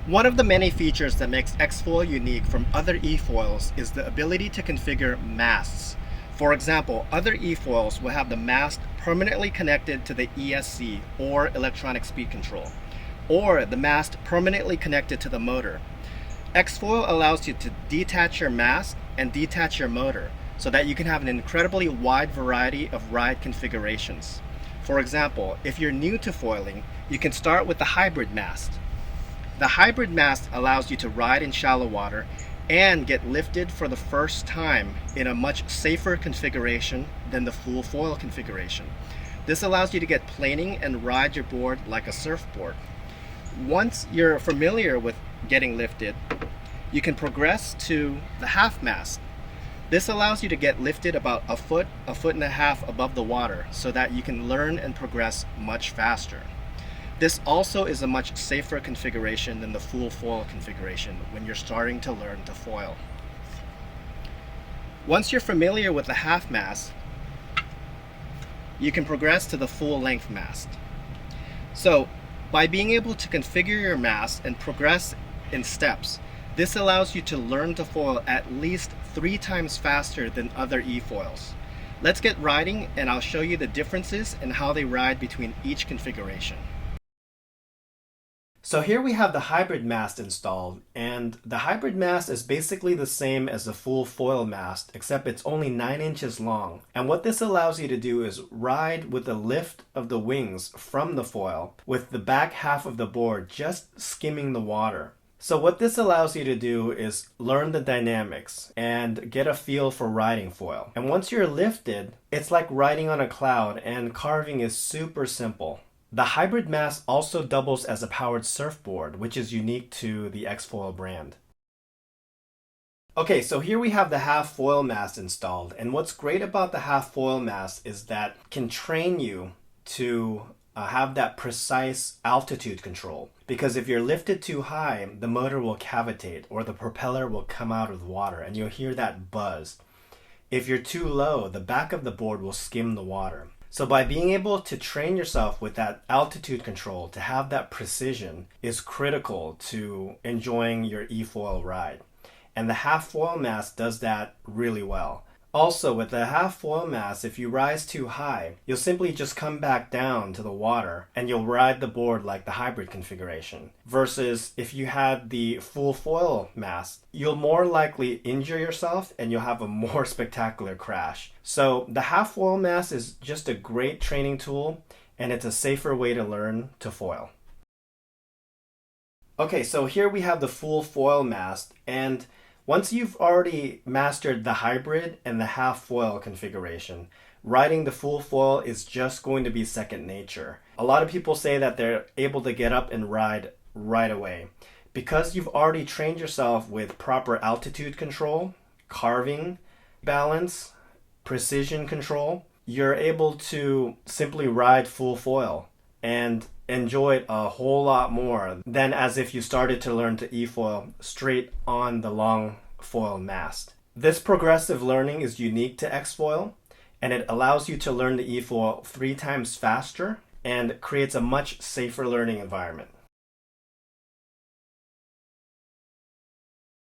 One of the many features that makes XFoil unique from other efoils is the ability to configure masts. For example, other efoils will have the mast permanently connected to the ESC, or electronic speed control, or the mast permanently connected to the motor. XFoil allows you to detach your mast and detach your motor so that you can have an incredibly wide variety of ride configurations. For example, if you're new to foiling, you can start with the Hybrid Mast. The Hybrid Mast allows you to ride in shallow water and get lifted for the first time in a much safer configuration than the full foil configuration. This allows you to get planing and ride your board like a surfboard. Once you're familiar with getting lifted, you can progress to the half mast. This allows you to get lifted about a foot and a half above the water so that you can learn and progress much faster. This also is a much safer configuration than the full foil configuration when you're starting to learn to foil. Once you're familiar with the half mast, you can progress to the full length mast. So, by being able to configure your mast and progress in steps, this allows you to learn to foil at least 3 times faster than other efoils. Let's get riding and I'll show you the differences and how they ride between each configuration. So here we have the Hybrid Mast installed, and the Hybrid Mast is basically the same as the full foil mast, except it's only 9 inches long. And what this allows you to do is ride with the lift of the wings from the foil, with the back half of the board just skimming the water. So what this allows you to do is learn the dynamics and get a feel for riding foil. And once you're lifted, it's like riding on a cloud, and carving is super simple. The Hybrid Mast also doubles as a powered surfboard, which is unique to the XFoil brand. Okay, so here we have the half foil mast installed, and what's great about the half foil mast is that it can train you to have that precise altitude control. Because if you're lifted too high, the motor will cavitate, or the propeller will come out of the water and you'll hear that buzz. If you're too low, the back of the board will skim the water. So by being able to train yourself with that altitude control, to have that precision, is critical to enjoying your efoil ride. And the half foil mast does that really well. Also, with the half foil mast, if you rise too high, you'll simply just come back down to the water and you'll ride the board like the hybrid configuration. Versus if you had the full foil mast, you'll more likely injure yourself and you'll have a more spectacular crash. So the half foil mast is just a great training tool, and it's a safer way to learn to foil. Okay, so here we have the full foil mast, and once you've already mastered the hybrid and the half foil configuration, riding the full foil is just going to be second nature. A lot of people say that they're able to get up and ride right away. Because you've already trained yourself with proper altitude control, carving, balance, precision control, you're able to simply ride full foil and enjoy it a whole lot more than as if you started to learn to efoil straight on the long foil mast. This progressive learning is unique to XFoil, and it allows you to learn the efoil 3 times faster and creates a much safer learning environment.